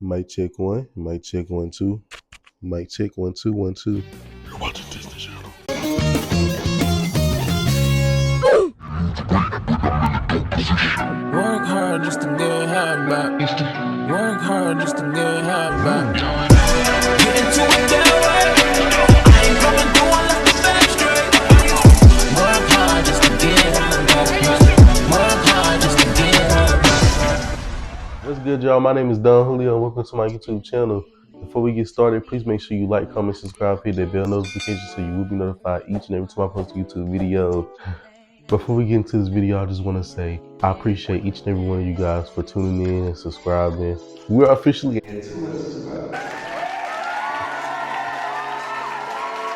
Mic check one. Mic check 1 2. Mic check 1 2 1 2. You're watching Disney Channel. Work hard just to get half back. Work hard just to get half back. Get into it that way. I ain't coming through unless the facts straight. Work hard just to get half back. Work hard just to get half back. What's good, y'all? My name is Don Julio and welcome to my YouTube channel. Before we get started, please make sure you like, comment, subscribe, hit that bell notification so you will be notified each and every time I post a YouTube video. Before we get into this video, I just want to say I appreciate each and every one of you guys for tuning in and subscribing. We're officially at 200 subscribers.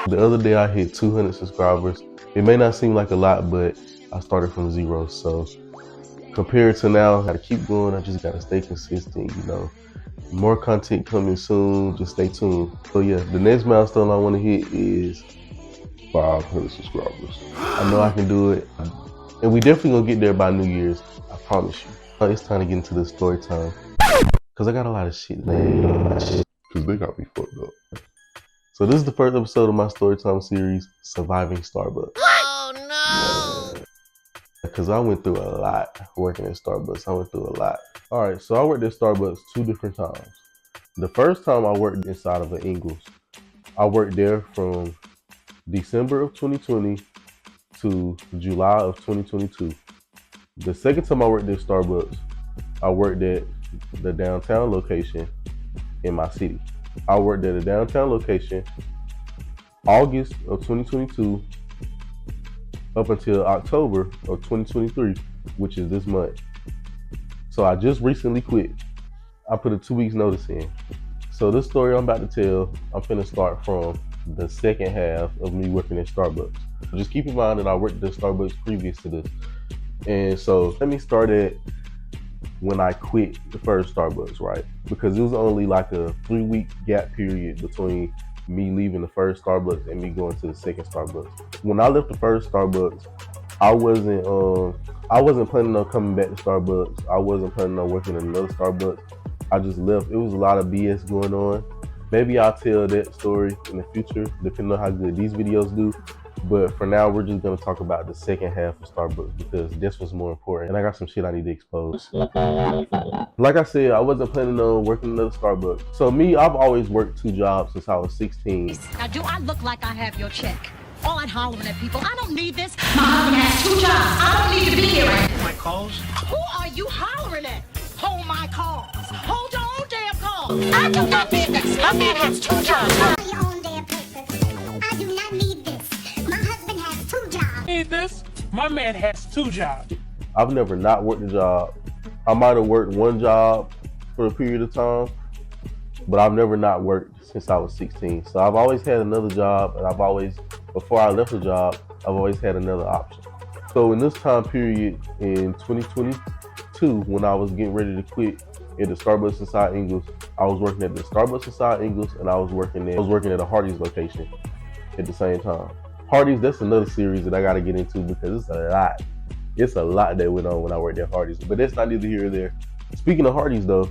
The other day I hit 200 subscribers. It may not seem like a lot, but I started from zero. So compared to now, I gotta keep going. I just gotta stay consistent, you know. More content coming soon. Just stay tuned. So yeah, the next milestone I want to hit is 500 subscribers. I know I can do it, and we definitely gonna get there by New Year's. I promise you. It's time to get into the story time, cause I got a lot of shit. Cause they got me fucked up. So this is the first episode of my Storytime series, Surviving Starbucks. Oh no! Cause I went through a lot working at Starbucks. I went through a lot. All right, so I worked at Starbucks 2 different times. The first time I worked inside of an Ingles. I worked there from December of 2020 to July of 2022. The second time I worked at Starbucks, I worked at the downtown location in my city. I worked at the downtown location August of 2022 up until October of 2023, which is this month. So I just recently quit. I put a 2 weeks notice in. So this story I'm about to tell, I'm finna start from the second half of me working at Starbucks. Just keep in mind that I worked at Starbucks previous to this. And so let me start at when I quit the first Starbucks, right? Because it was only like a 3-week gap period between me leaving the first Starbucks and me going to the second Starbucks. When I left the first Starbucks, I wasn't planning on coming back to Starbucks. I wasn't planning on working at another Starbucks. I just left. It was a lot of BS going on. Maybe I'll tell that story in the future, depending on how good these videos do. But for now, we're just gonna talk about the second half of Starbucks because this was more important. And I got some shit I need to expose. Like I said, I wasn't planning on working another Starbucks. So me, I've always worked 2 jobs since I was 16. Now, do I look like I have your check? All that hollering at people, I don't need this. My husband has 2 jobs. I don't need to be here. My calls? Who are you hollering at? Hold my calls. Hold your own damn calls. I do not need this. My man has 2 jobs. Your own damn papers. I do not need this. My husband has 2 jobs. Need this? My man has 2 jobs. I've never not worked a job. I might have worked 1 job for a period of time, but I've never not worked since I was 16. So I've always had another job, and I've always, before I left the job, I've always had another option. So in this time period in 2022, when I was getting ready to quit at the Starbucks inside Ingles, I was working at the Starbucks inside Ingles, and I was working at a Hardee's location at the same time. Hardee's, that's another series that I got to get into because it's a lot. It's a lot that went on when I worked at Hardee's, but that's not neither here nor there. Speaking of Hardee's though,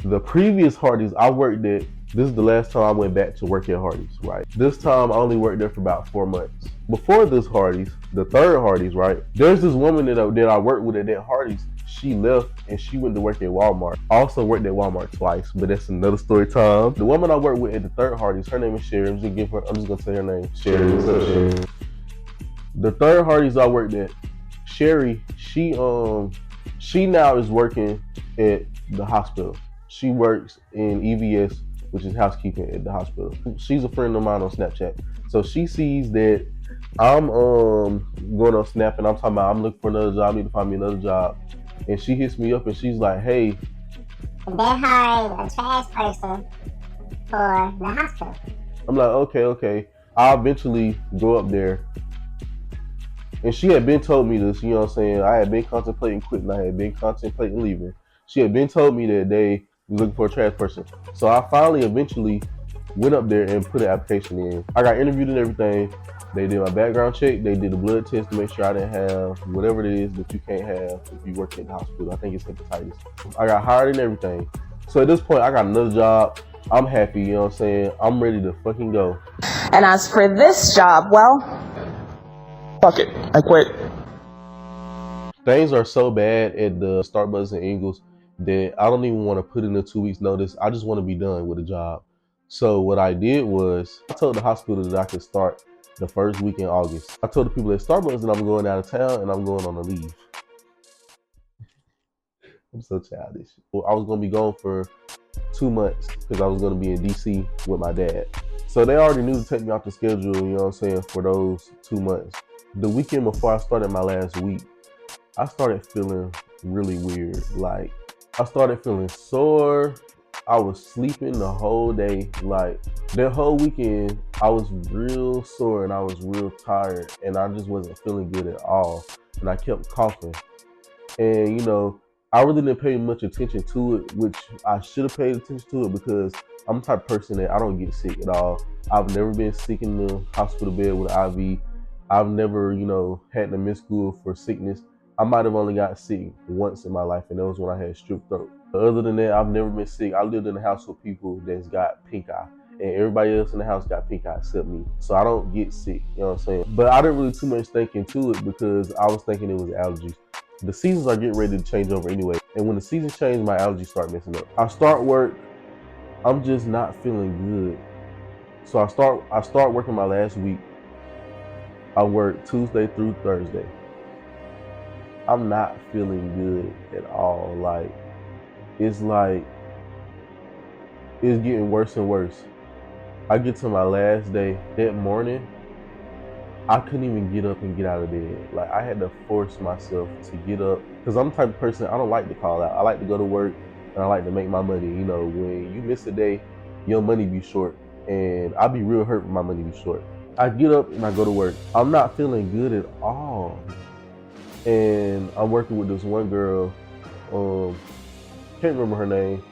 the previous Hardee's I worked at, this is the last time I went back to work at Hardee's, right? This time I only worked there for about 4 months. Before this Hardee's, the third Hardee's, right? There's this woman that I worked with at that Hardee's. She left and she went to work at Walmart. I also worked at Walmart twice, but that's another story time. The woman I worked with at the third Hardee's, her name is Sherry. I'm just gonna say her name. Sherry. What's up, Sherry? The third Hardee's I worked at, Sherry, she now is working at the hospital. She works in EVS, which is housekeeping at the hospital. She's a friend of mine on Snapchat. So she sees that I'm going on Snap and I'm talking about I'm looking for another job, I need to find me another job. And she hits me up and she's like, hey, They're hiring a trash person for the hospital. I'm like, okay. I'll eventually go up there. And she had been told me this, you know what I'm saying? I had been contemplating quitting. I had been contemplating leaving. She had been told me that they were looking for a trash person. So I finally eventually went up there and put an application in. I got interviewed and everything. They did my background check. They did a blood test to make sure I didn't have whatever it is that you can't have if you work at the hospital. I think it's hepatitis. I got hired and everything. So at this point, I got another job. I'm happy, you know what I'm saying? I'm ready to fucking go. And as for this job, well, fuck it, I quit. Things are so bad at the Starbucks and Ingles that I don't even want to put in a 2 weeks notice. I just want to be done with the job. So what I did was I told the hospital that I could start the first week in August. I told the people at Starbucks that I'm going out of town and I'm going on a leave. I'm so childish. Well, I was going to be gone for 2 months because I was going to be in DC with my dad. So they already knew to take me off the schedule, you know what I'm saying, for those 2 months. The weekend before I started my last week, I started feeling really weird. Like, I started feeling sore. I was sleeping the whole day. Like, that whole weekend, I was real sore and I was real tired and I just wasn't feeling good at all. And I kept coughing. And, you know, I really didn't pay much attention to it, which I should have paid attention to it because I'm the type of person that I don't get sick at all. I've never been sick in the hospital bed with an IV. I've never, you know, had to miss school for sickness. I might have only got sick once in my life, and that was when I had strep throat. But other than that, I've never been sick. I lived in a house with people that's got pink eye, and everybody else in the house got pink eye except me. So I don't get sick, you know what I'm saying? But I didn't really too much think into it because I was thinking it was allergies. The seasons are getting ready to change over anyway. And when the seasons change, my allergies start messing up. I start work, I'm just not feeling good. So I start working my last week. I work Tuesday through Thursday. I'm not feeling good at all. Like it's getting worse and worse. I get to my last day that morning, I couldn't even get up and get out of bed. Like I had to force myself to get up because I'm the type of person I don't like to call out. I like to go to work and I like to make my money. You know, when you miss a day, your money be short, and I be real hurt when my money be short. I get up and I go to work. I'm not feeling good at all, and I'm working with this one girl. Can't remember her name.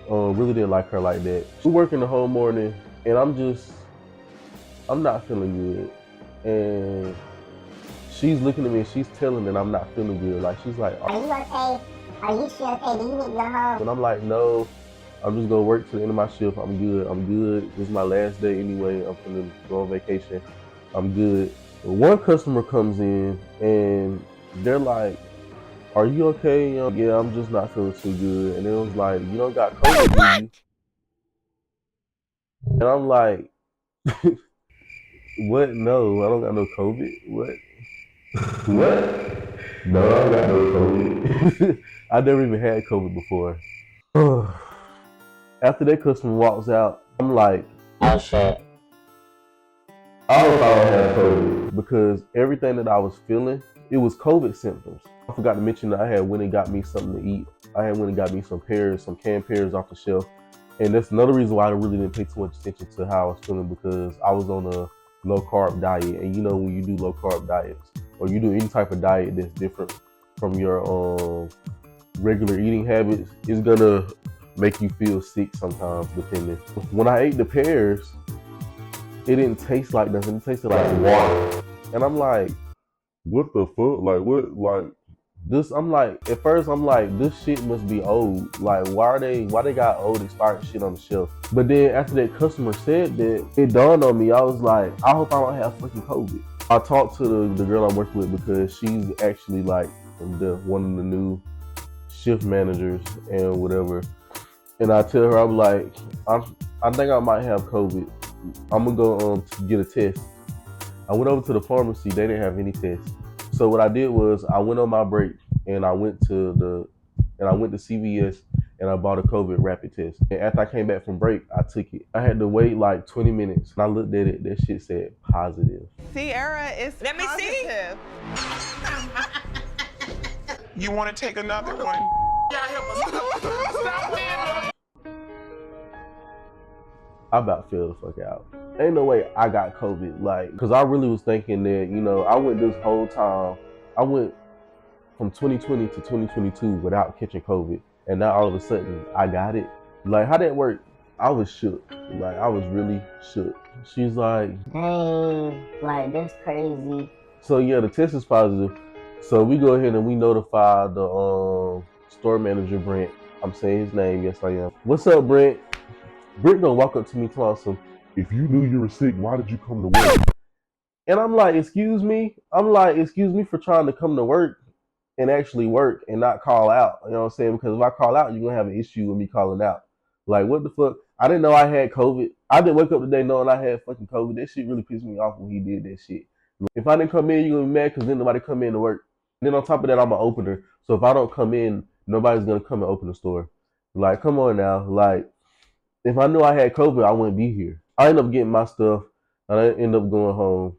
Really didn't like her like that. We're working the whole morning, and I'm not feeling good. And she's looking at me and she's telling me that I'm not feeling good. Like she's like, Are you okay? Are you sure okay? Do you need to go home? and I'm like, no, I'm just gonna work to the end of my shift. I'm good. I'm good. This is my last day anyway. I'm gonna go on vacation. I'm good. One customer comes in and they're like, are you okay? You know, yeah, I'm just not feeling too good. And it was like, you don't got COVID, do you? And I'm like, what? No, I don't got no COVID. What? What? No, I don't got no COVID. I never even had COVID before. After that customer walks out, I'm like, Oh shit. I hope I don't have COVID because everything that I was feeling, it was COVID symptoms. I forgot to mention that I had went and got me something to eat. I had went and got me some pears, some canned pears off the shelf. And that's another reason why I really didn't pay too much attention to how I was feeling because I was on a low carb diet. And you know, when you do low carb diets or you do any type of diet that's different from your regular eating habits, it's gonna make you feel sick sometimes depending. When I ate the pears, it didn't taste like nothing. It tasted like water. And I'm like, what the fuck? Like what? Like this? I'm like, at first I'm like, this shit must be old. Like why they got old expired shit on the shelf? But then after that customer said that, it dawned on me. I was like, I hope I don't have fucking COVID. I talked to the girl I'm working with because she's actually like one of the new shift managers and whatever. And I tell her, I'm like, I think I might have COVID. I'm gonna go to get a test. I went over to the pharmacy. They didn't have any tests. So what I did was I went on my break and I went to CVS and I bought a COVID rapid test. And after I came back from break, I took it. I had to wait like 20 minutes. And I looked at it. That shit said positive. Sierra is Let me see. positive. You want to take another one? I about fell the fuck out. Ain't no way I got COVID, like, cause I really was thinking that, you know, I went this whole time, I went from 2020 to 2022 without catching COVID, and now all of a sudden I got it. Like, how that work? I was shook. Like, I was really shook. She's like, Dang, like that's crazy. so yeah, the test is positive. So we go ahead and we notify the store manager, Brent. I'm saying his name. Yes, I am. What's up, Brent? Brent gonna walk up to me telling some, If you knew you were sick, why did you come to work? and I'm like, excuse me? I'm like, excuse me for trying to come to work and actually work and not call out. You know what I'm saying? Because if I call out, you're gonna have an issue with me calling out. Like, what the fuck? I didn't know I had COVID. I didn't wake up today knowing I had fucking COVID. That shit really pissed me off when he did that shit. If I didn't come in, you're gonna be mad because then nobody come in to work. And then on top of that, I'm an opener. So if I don't come in, nobody's gonna come and open the store. Like, come on now. Like, if I knew I had COVID, I wouldn't be here. I end up getting my stuff and I end up going home.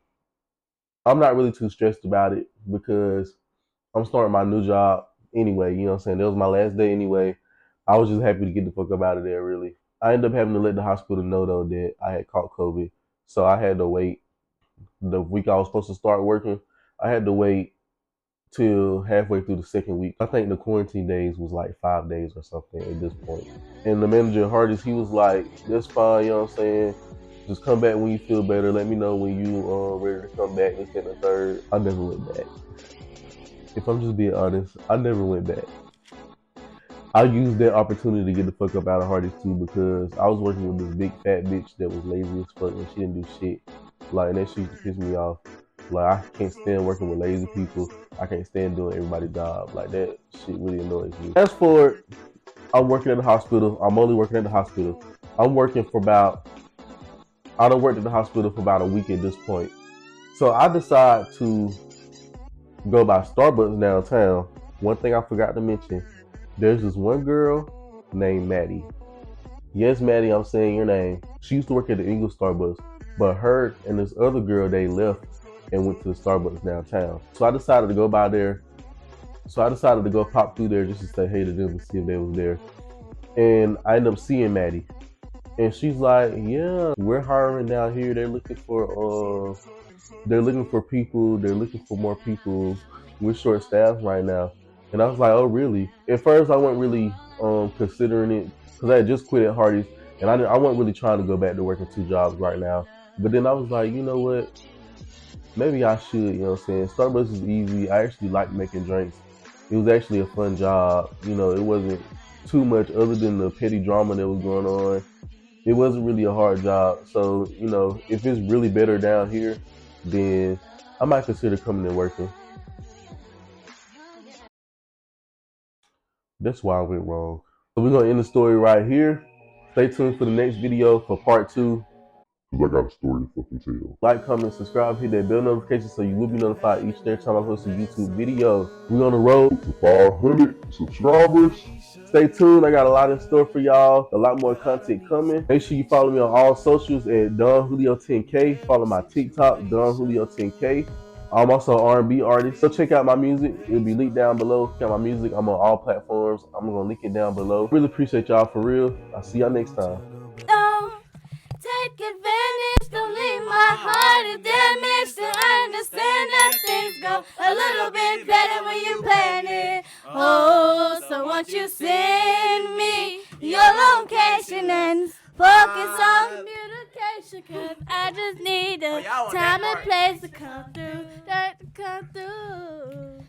I'm not really too stressed about it because I'm starting my new job anyway. You know what I'm saying? That was my last day anyway. I was just happy to get the fuck up out of there, really. I ended up having to let the hospital know, though, that I had caught COVID. So I had to wait the week I was supposed to start working. I had to wait till halfway through the second week. I think the quarantine days was like 5 days or something at this point. And the manager, Hardest, he was like, that's fine, you know what I'm saying? Just come back when you feel better. Let me know when you ready to come back. This, that, and the third. I never went back. If I'm just being honest, I never went back. I used that opportunity to get the fuck up out of Hardest too because I was working with this big fat bitch that was lazy as fuck and she didn't do shit. Like, and that shit used to piss me off. Like, I can't stand working with lazy people. I can't stand doing everybody's job. Like, that shit really annoys me. As for I'm working at the hospital. I'm only working at the hospital. I'm working for about, I done worked at the hospital for about a week at this point. So I decide to go by Starbucks downtown. One thing I forgot to mention, there's this one girl named Maddie. Yes, Maddie, I'm saying your name. She used to work at the English Starbucks, but her and this other girl, they left and went to the Starbucks downtown. So I decided to go by there. So I decided to go pop through there just to say hey to them and see if they was there. And I ended up seeing Maddie. And she's like, yeah, we're hiring down here. They're looking for people. They're looking for more people. We're short staffed right now. And I was like, oh, really? At first, I wasn't really considering it because I had just quit at Hardee's, and I wasn't really trying to go back to working 2 jobs right now. But then I was like, you know what? Maybe I should. You know what I'm saying? Starbucks is easy. I actually like making drinks. It was actually a fun job. You know, it wasn't too much other than the petty drama that was going on. It wasn't really a hard job. So, you know, if it's really better down here, then I might consider coming and working. That's why I went wrong. So we're gonna end the story right here. Stay tuned for the next video for part 2. Because I got a story to fucking tell. Like, comment, subscribe, hit that bell notification so you will be notified each and every time I post a YouTube video. We're on the road to 500 subscribers. Stay tuned. I got a lot in store for y'all. A lot more content coming. Make sure you follow me on all socials at Don Julio 10K. Follow my TikTok, Don Julio 10K. I'm also an R&B artist. So check out my music. It'll be linked down below. Check out my music. I'm on all platforms. I'm gonna link it down below. Really appreciate y'all for real. I'll see y'all next time. Don't take advantage. Don't leave my heart damaged. To understand that things go a little bit better when you plan it. Oh, so won't you send me your location and focus on communication? Cause I just need a time and place to come through.